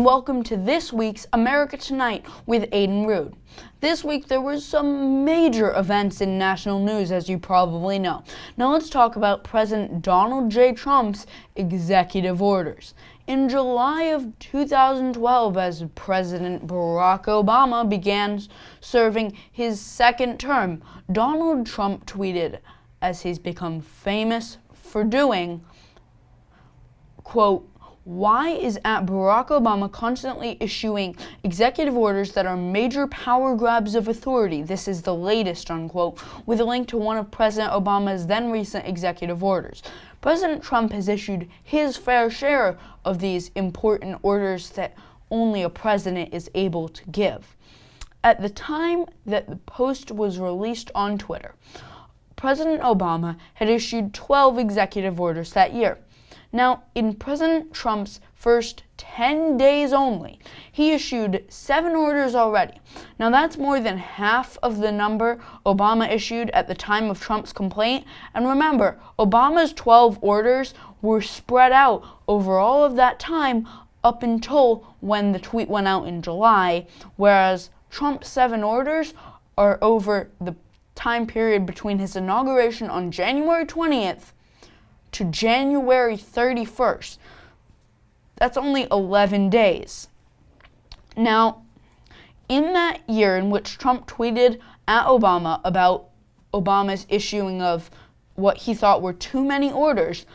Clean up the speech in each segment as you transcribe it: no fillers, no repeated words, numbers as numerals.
and welcome to this week's America Tonight with Aiden Rude. This week there were some major events in national news, as you probably know. Now let's talk about President Donald J. Trump's executive orders. In July of 2012, as President Barack Obama began serving his second term, Donald Trump tweeted, as he's become famous for doing, quote, "Why is Barack Obama constantly issuing executive orders that are major power grabs of authority? This is the latest," unquote, with a link to one of President Obama's then recent executive orders. President Trump has issued his fair share of these important orders that only a president is able to give. At the time that the post was released on Twitter, President Obama had issued 12 executive orders that year. Now, in President Trump's first 10 days only, he issued 7 orders already. Now, that's more than half of the number Obama issued at the time of Trump's complaint. And remember, Obama's 12 orders were spread out over all of that time up until when the tweet went out in July, whereas Trump's 7 orders are over the time period between his inauguration on January 20th to January 31st. That's only 11 days. Now, in that year in which Trump tweeted at Obama about Obama's issuing of what he thought were too many orders,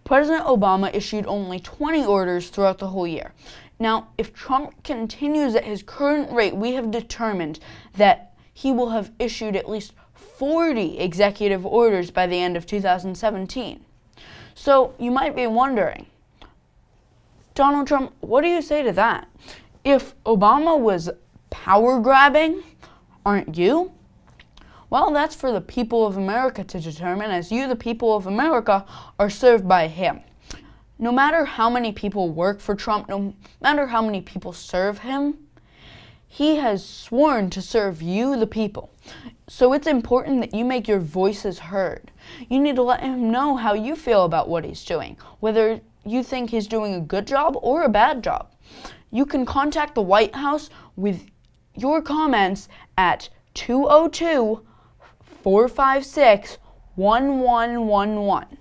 President Obama issued only 20 orders throughout the whole year. Now, if Trump continues at his current rate, we have determined that he will have issued at least 40 executive orders by the end of 2017. So you might be wondering, Donald Trump, what do you say to that? If Obama was power grabbing, aren't you? Well, that's for the people of America to determine, as you, the people of America, are served by him. No matter how many people work for Trump, no matter how many people serve him, he has sworn to serve you, the people. So it's important that you make your voices heard. You need to let him know how you feel about what he's doing, whether you think he's doing a good job or a bad job. You can contact the White House with your comments at 202-456-1111.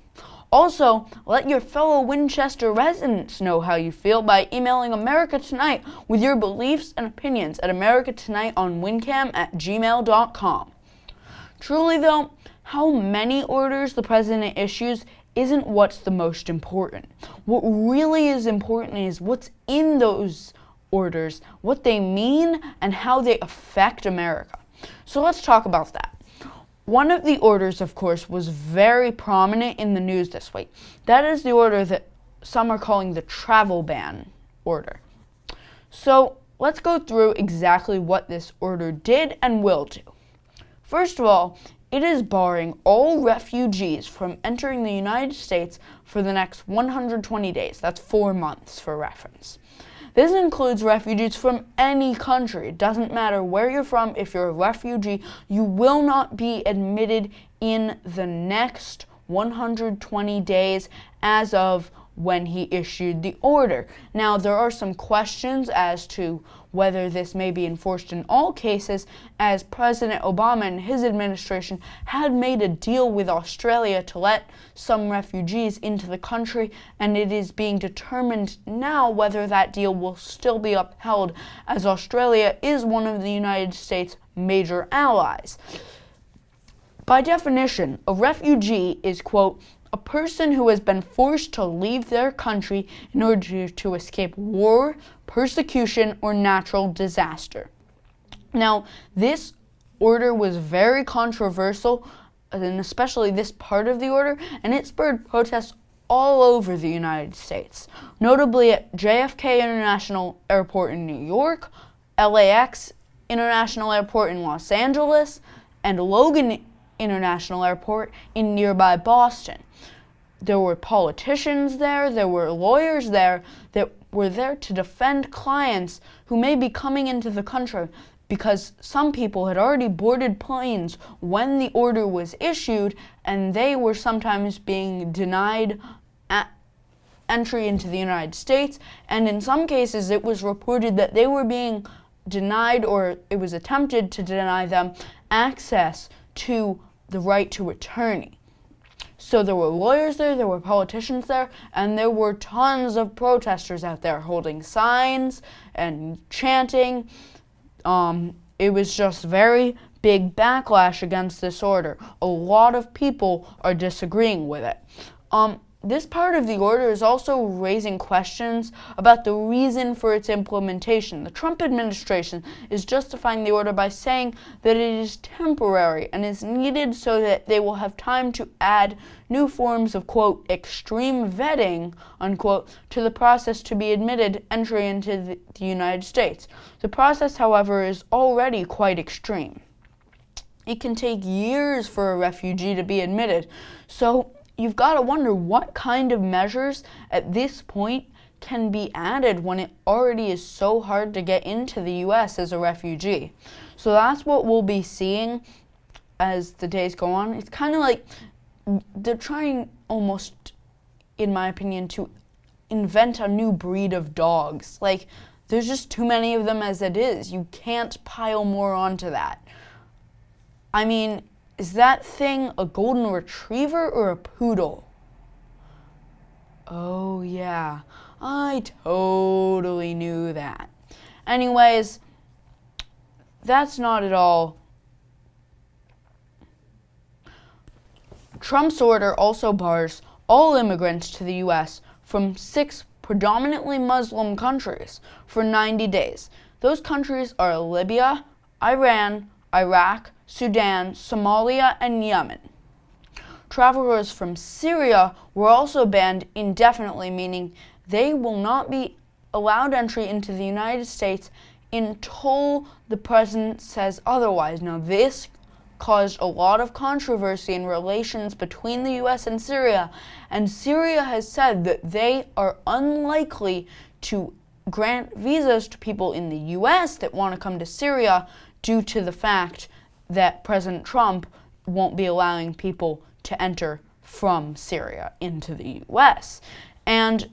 Also, let your fellow Winchester residents know how you feel by emailing America Tonight with your beliefs and opinions at americatonightonwincam@gmail.com. Truly though, how many orders the president issues isn't what's the most important. What really is important is what's in those orders, what they mean, and how they affect America. So let's talk about that. One of the orders, of course, was very prominent in the news this week. That is the order that some are calling the travel ban order. So let's go through exactly what this order did and will do. First of all, it is barring all refugees from entering the United States for the next 120 days. That's 4 months for reference. This includes refugees from any country. It doesn't matter where you're from. If you're a refugee, you will not be admitted in the next 120 days as of when he issued the order. Now, there are some questions as to whether this may be enforced in all cases, as President Obama and his administration had made a deal with Australia to let some refugees into the country, and it is being determined now whether that deal will still be upheld, as Australia is one of the United States' major allies. By definition, a refugee is, quote, a person who has been forced to leave their country in order to escape war, persecution, or natural disaster. Now, this order was very controversial, and especially this part of the order, and it spurred protests all over the United States, notably at JFK International Airport in New York, LAX International Airport in Los Angeles, and Logan International Airport in nearby Boston. There were politicians there were lawyers there that were there to defend clients who may be coming into the country, because some people had already boarded planes when the order was issued, and they were sometimes being denied entry into the United States, and in some cases it was reported that they were being denied, or it was attempted to deny them, access to the right to attorney. So there were lawyers there were politicians there, and there were tons of protesters out there holding signs and chanting. It was just very big backlash against this order. A lot of people are disagreeing with it. This part of the order is also raising questions about the reason for its implementation. The Trump administration is justifying the order by saying that it is temporary and is needed so that they will have time to add new forms of, quote, extreme vetting, unquote, to the process to be admitted entry into the United States. The process, however, is already quite extreme. It can take years for a refugee to be admitted. So you've got to wonder what kind of measures at this point can be added when it already is so hard to get into the U.S. as a refugee. So that's what we'll be seeing as the days go on. It's kind of like they're trying almost, in my opinion, to invent a new breed of dogs. Like, there's just too many of them as it is. You can't pile more onto that. I mean, is that thing a golden retriever or a poodle? Oh yeah, I totally knew that. Anyways, that's not at all. Trump's order also bars all immigrants to the U.S. from 6 predominantly Muslim countries for 90 days. Those countries are Libya, Iran, Iraq, Sudan, Somalia, and Yemen. Travelers from Syria were also banned indefinitely, meaning they will not be allowed entry into the United States until the president says otherwise. Now, this caused a lot of controversy in relations between the U.S. and Syria has said that they are unlikely to grant visas to people in the U.S. that want to come to Syria due to the fact that President Trump won't be allowing people to enter from Syria into the U.S. And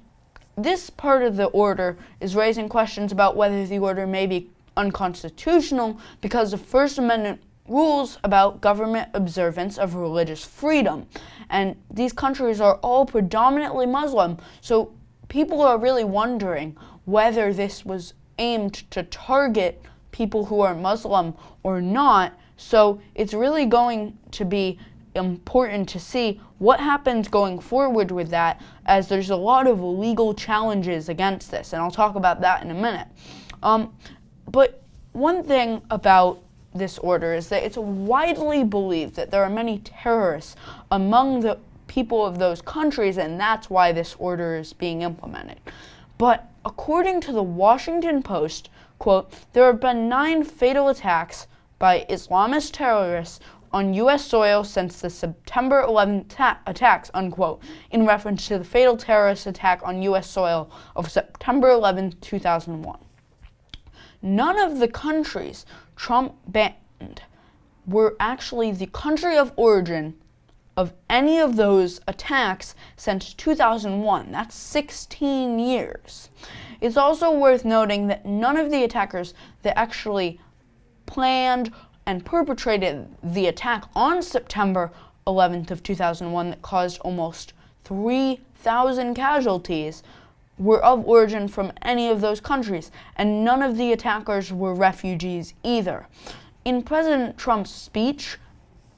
this part of the order is raising questions about whether the order may be unconstitutional because of First Amendment rules about government observance of religious freedom. And these countries are all predominantly Muslim, so people are really wondering whether this was aimed to target people who are Muslim or not. So it's really going to be important to see what happens going forward with that, as there's a lot of legal challenges against this, and I'll talk about that in a minute. But one thing about this order is that it's widely believed that there are many terrorists among the people of those countries, and that's why this order is being implemented. But according to the Washington Post, quote, there have been 9 fatal attacks by Islamist terrorists on U.S. soil since the September 11 attacks, unquote, in reference to the fatal terrorist attack on U.S. soil of September 11, 2001. None of the countries Trump banned were actually the country of origin of any of those attacks since 2001. That's 16 years. It's also worth noting that none of the attackers that actually planned and perpetrated the attack on September 11th of 2001 that caused almost 3,000 casualties were of origin from any of those countries, and none of the attackers were refugees either. In President Trump's speech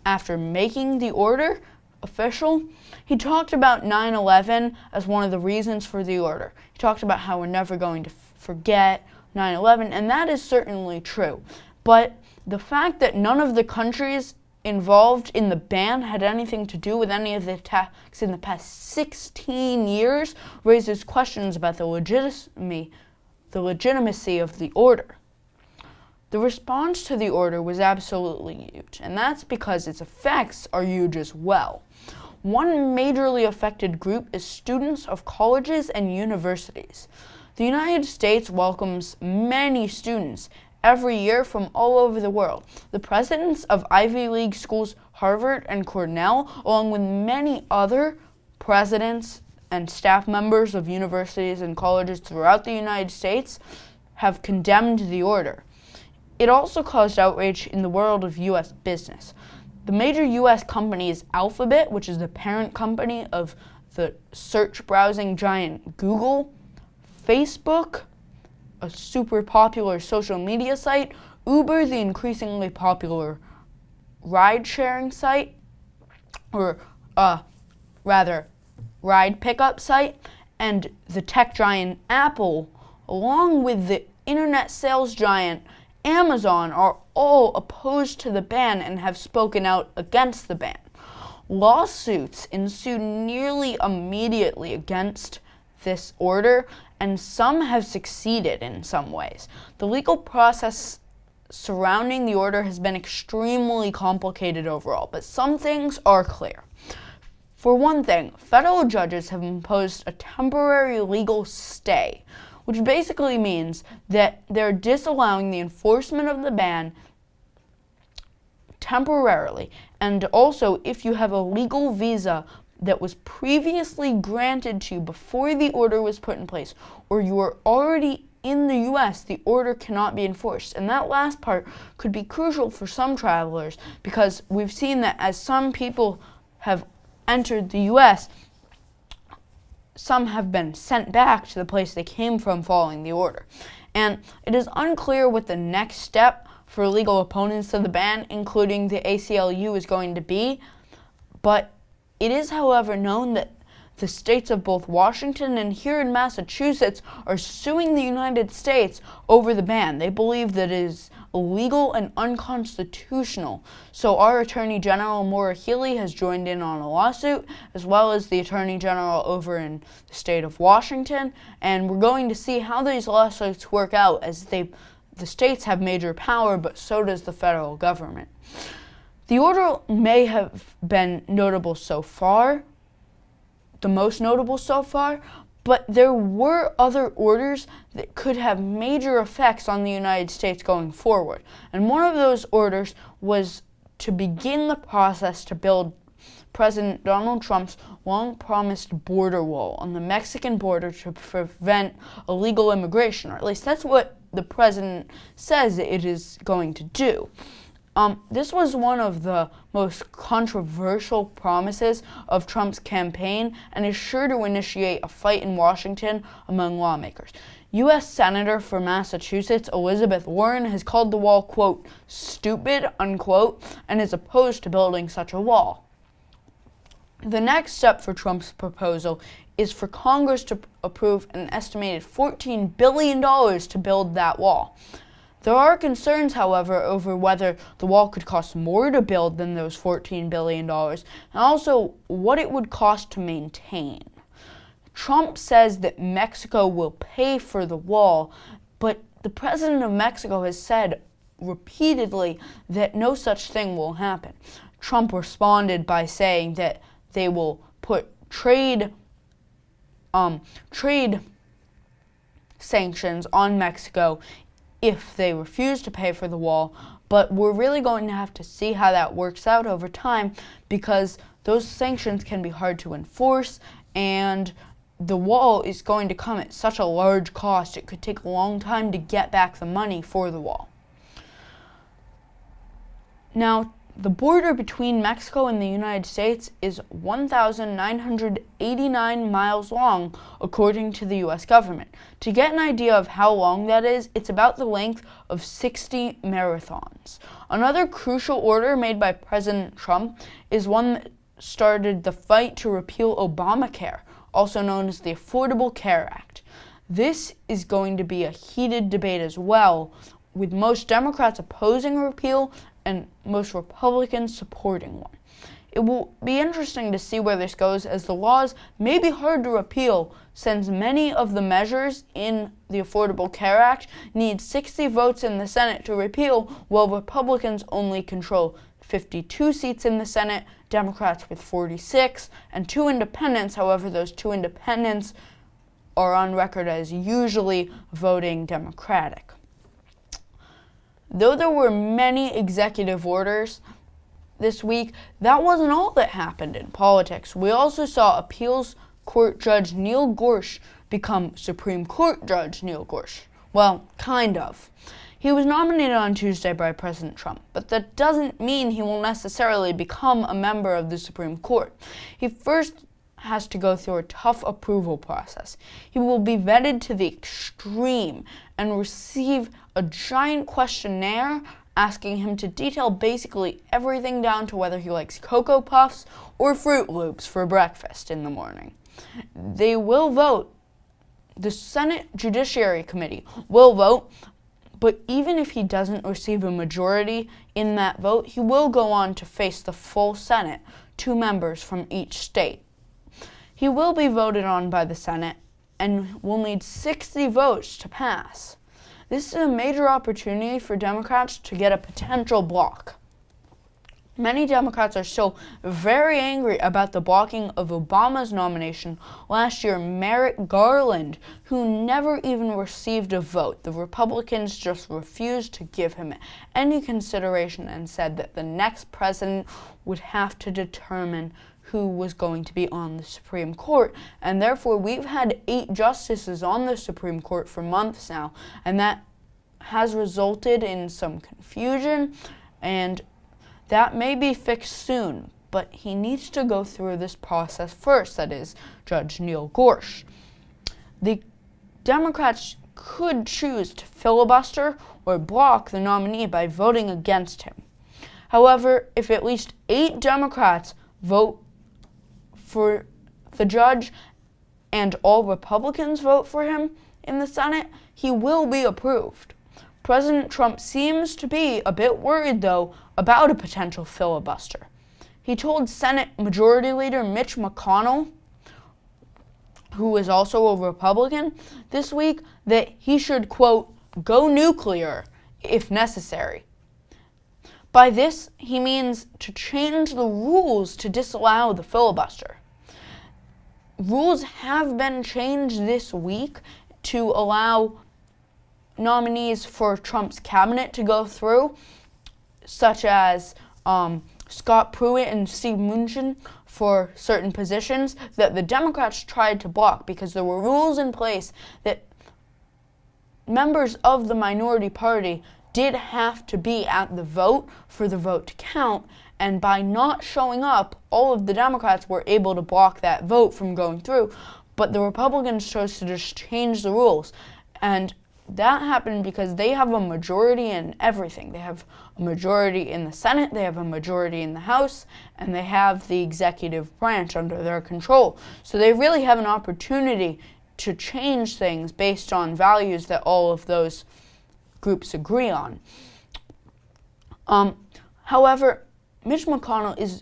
after making the order official, he talked about 9/11 as one of the reasons for the order. He talked about how we're never going to forget 9/11, and that is certainly true. But the fact that none of the countries involved in the ban had anything to do with any of the attacks in the past 16 years raises questions about the legitimacy of the order. The response to the order was absolutely huge, and that's because its effects are huge as well. One majorly affected group is students of colleges and universities. The United States welcomes many students every year from all over the world. The presidents of Ivy League schools, Harvard and Cornell, along with many other presidents and staff members of universities and colleges throughout the United States have condemned the order. It also caused outrage in the world of U.S. business. The major U.S. company is Alphabet, which is the parent company of the search browsing giant Google, Facebook, a super popular social media site, Uber, the increasingly popular ride-sharing site, or rather, ride pickup site, and the tech giant Apple, along with the internet sales giant Amazon, are all opposed to the ban and have spoken out against the ban. Lawsuits ensued nearly immediately against this order, and some have succeeded in some ways. The legal process surrounding the order has been extremely complicated overall, but some things are clear. For one thing, federal judges have imposed a temporary legal stay, which basically means that they're disallowing the enforcement of the ban temporarily. And also, if you have a legal visa that was previously granted to you before the order was put in place, or you are already in the U.S., the order cannot be enforced. And that last part could be crucial for some travelers, because we've seen that as some people have entered the U.S., some have been sent back to the place they came from following the order. And it is unclear what the next step for legal opponents of the ban, including the ACLU, is going to be, but it is, however, known that the states of both Washington and here in Massachusetts are suing the United States over the ban. They believe that it is illegal and unconstitutional. So our Attorney General, Maura Healey, has joined in on a lawsuit, as well as the Attorney General over in the state of Washington. And we're going to see how these lawsuits work out, as the states have major power, but so does the federal government. The order may have been notable so far, the most notable so far, but there were other orders that could have major effects on the United States going forward. And one of those orders was to begin the process to build President Donald Trump's long-promised border wall on the Mexican border to prevent illegal immigration, or at least that's what the president says it is going to do. This was one of the most controversial promises of Trump's campaign and is sure to initiate a fight in Washington among lawmakers. U.S. Senator for Massachusetts Elizabeth Warren has called the wall, quote, stupid, unquote, and is opposed to building such a wall. The next step for Trump's proposal is for Congress to approve an estimated $14 billion to build that wall. There are concerns, however, over whether the wall could cost more to build than those $14 billion, and also what it would cost to maintain. Trump says that Mexico will pay for the wall, but the president of Mexico has said repeatedly that no such thing will happen. Trump responded by saying that they will put trade sanctions on Mexico if they refuse to pay for the wall, but we're really going to have to see how that works out over time, because those sanctions can be hard to enforce, and the wall is going to come at such a large cost. It could take a long time to get back the money for the wall. Now, the border between Mexico and the United States is 1,989 miles long, according to the U.S. government. To get an idea of how long that is, it's about the length of 60 marathons. Another crucial order made by President Trump is one that started the fight to repeal Obamacare, also known as the Affordable Care Act. This is going to be a heated debate as well, with most Democrats opposing repeal and most Republicans supporting one. It will be interesting to see where this goes, as the laws may be hard to repeal, since many of the measures in the Affordable Care Act need 60 votes in the Senate to repeal, while Republicans only control 52 seats in the Senate, Democrats with 46, and 2 independents. However, those 2 independents are on record as usually voting Democratic. Though there were many executive orders this week, that wasn't all that happened in politics. We also saw appeals Court Judge Neil Gorsuch become Supreme Court Judge Neil Gorsuch. Well, kind of. He was nominated on Tuesday by President Trump, but that doesn't mean he will necessarily become a member of the Supreme Court. He first has to go through a tough approval process. He will be vetted to the extreme and receive a giant questionnaire asking him to detail basically everything down to whether he likes Cocoa Puffs or Fruit Loops for breakfast in the morning. They will vote. The Senate Judiciary Committee will vote, but even if he doesn't receive a majority in that vote, he will go on to face the full Senate, 2 members from each state. He will be voted on by the Senate and will need 60 votes to pass. This is a major opportunity for Democrats to get a potential block. Many Democrats are still very angry about the blocking of Obama's nomination last year, Merrick Garland, who never even received a vote. The Republicans just refused to give him any consideration and said that the next president would have to determine who was going to be on the Supreme Court. And therefore, we've had 8 justices on the Supreme Court for months now, and that has resulted in some confusion, and that may be fixed soon, but he needs to go through this process first, that is, Judge Neil Gorsuch. The Democrats could choose to filibuster or block the nominee by voting against him. However, if at least 8 Democrats vote for the judge and all Republicans vote for him in the Senate, he will be approved. President Trump seems to be a bit worried, though, about a potential filibuster. He told Senate Majority Leader Mitch McConnell, who is also a Republican, this week that he should, quote, go nuclear if necessary. By this, he means to change the rules to disallow the filibuster. Rules have been changed this week to allow nominees for Trump's cabinet to go through, such as Scott Pruitt and Steve Mnuchin for certain positions that the Democrats tried to block because there were rules in place that members of the minority party did have to be at the vote for the vote to count, and by not showing up, all of the Democrats were able to block that vote from going through, but the Republicans chose to just change the rules, and that happened because they have a majority in everything. They have a majority in the Senate, they have a majority in the House, and they have the executive branch under their control. So they really have an opportunity to change things based on values that all of those groups agree on. However, Mitch McConnell is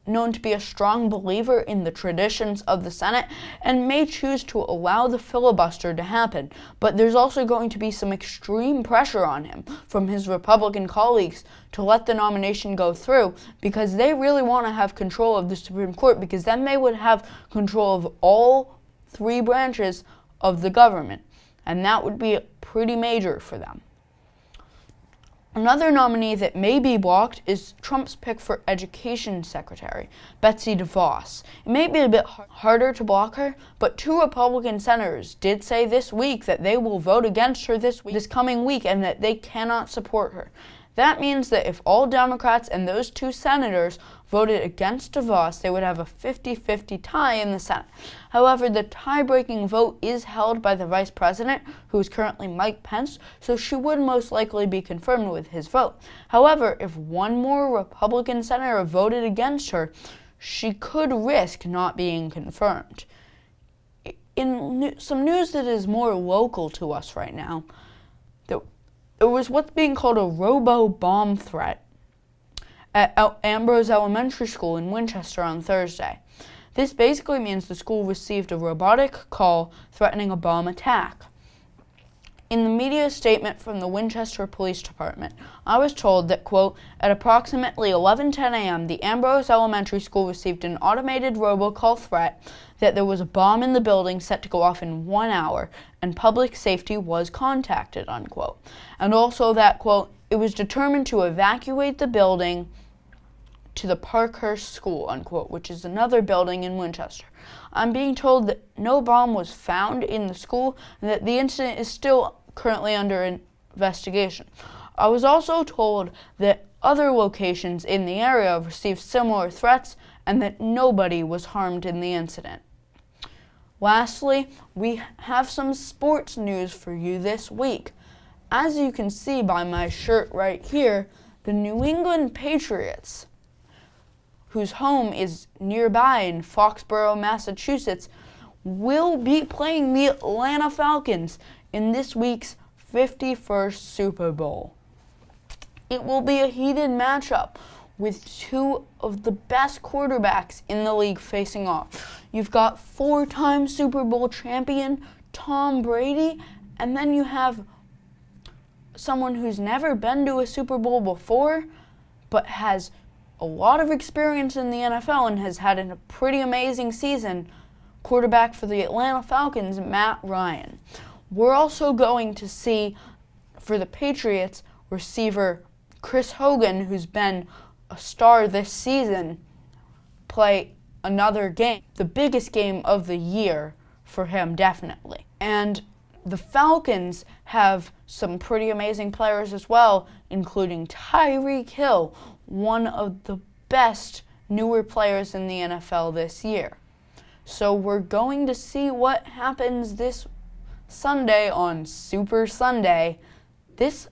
known to be a strong believer in the traditions of the Senate and may choose to allow the filibuster to happen. But there's also going to be some extreme pressure on him from his Republican colleagues to let the nomination go through because they really want to have control of the Supreme Court, because then they would have control of all 3 branches of the government, and that would be pretty major for them. Another nominee that may be blocked is Trump's pick for Education Secretary, Betsy DeVos. It may be a bit harder to block her, but 2 Republican senators did say this week that they will vote against her this coming week and that they cannot support her. That means that if all Democrats and those 2 senators voted against DeVos, they would have a 50-50 tie in the Senate. However, the tie-breaking vote is held by the Vice President, who is currently Mike Pence, so she would most likely be confirmed with his vote. However, if 1 more Republican senator voted against her, she could risk not being confirmed. In some news that is more local to us right now, there was what's being called a robo-bomb threat at Ambrose Elementary School in Winchester on Thursday. This basically means the school received a robotic call threatening a bomb attack. In the media statement from the Winchester Police Department, I was told that, quote, at approximately 11:10 a.m., the Ambrose Elementary School received an automated robocall threat that there was a bomb in the building set to go off in 1 hour, and public safety was contacted, unquote. And also that, quote, it was determined to evacuate the building to the Parkhurst School, unquote, which is another building in Winchester. I'm being told that no bomb was found in the school and that the incident is still currently under investigation. I was also told that other locations in the area received similar threats and that nobody was harmed in the incident. Lastly, we have some sports news for you this week. As you can see by my shirt right here, the New England Patriots, whose home is nearby in Foxborough, Massachusetts, will be playing the Atlanta Falcons in this week's 51st Super Bowl. It will be a heated matchup with two of the best quarterbacks in the league facing off. You've got four-time Super Bowl champion Tom Brady, and then you have someone who's never been to a Super Bowl before, but has a lot of experience in the NFL and has had a pretty amazing season, quarterback for the Atlanta Falcons, Matt Ryan. We're also going to see, for the Patriots, receiver Chris Hogan, who's been a star this season, play another game, the biggest game of the year for him, definitely. And the Falcons have some pretty amazing players as well, including Tyreek Hill, one of the best newer players in the NFL this year. So we're going to see what happens this Sunday on Super Sunday. This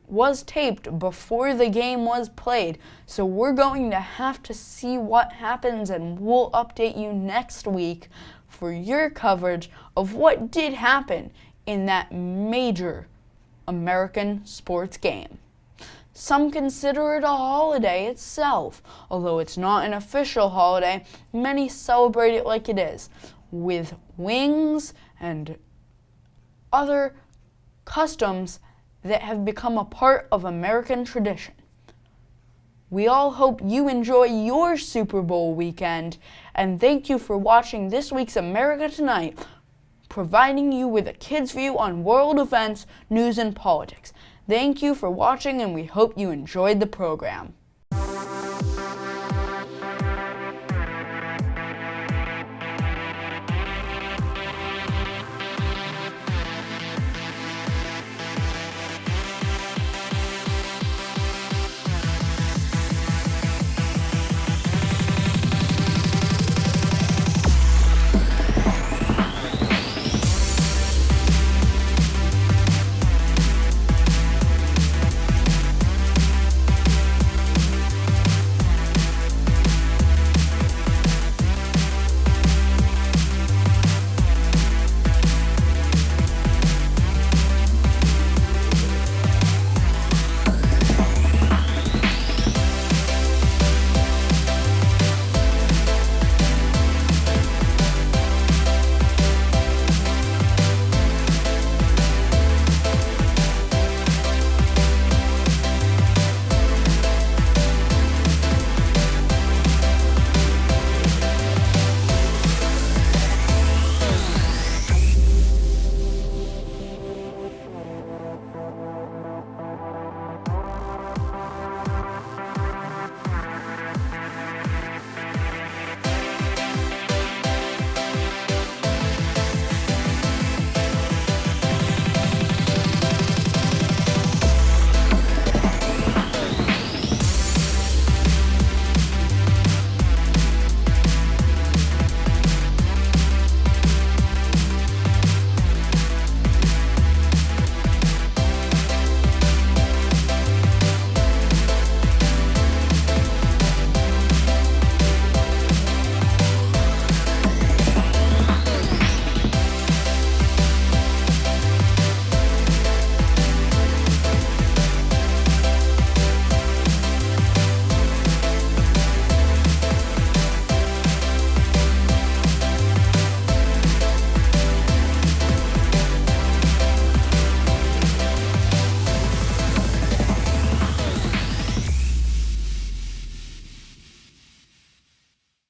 was taped before the game was played, so we're going to have to see what happens, and we'll update you next week for your coverage of what did happen in that major American sports game. Some consider it a holiday itself. Although it's not an official holiday, many celebrate it like it is, with wings and other customs that have become a part of American tradition. We all hope you enjoy your Super Bowl weekend, and thank you for watching this week's America Tonight, providing you with a kid's view on world events, news, and politics. Thank you for watching, and we hope you enjoyed the program.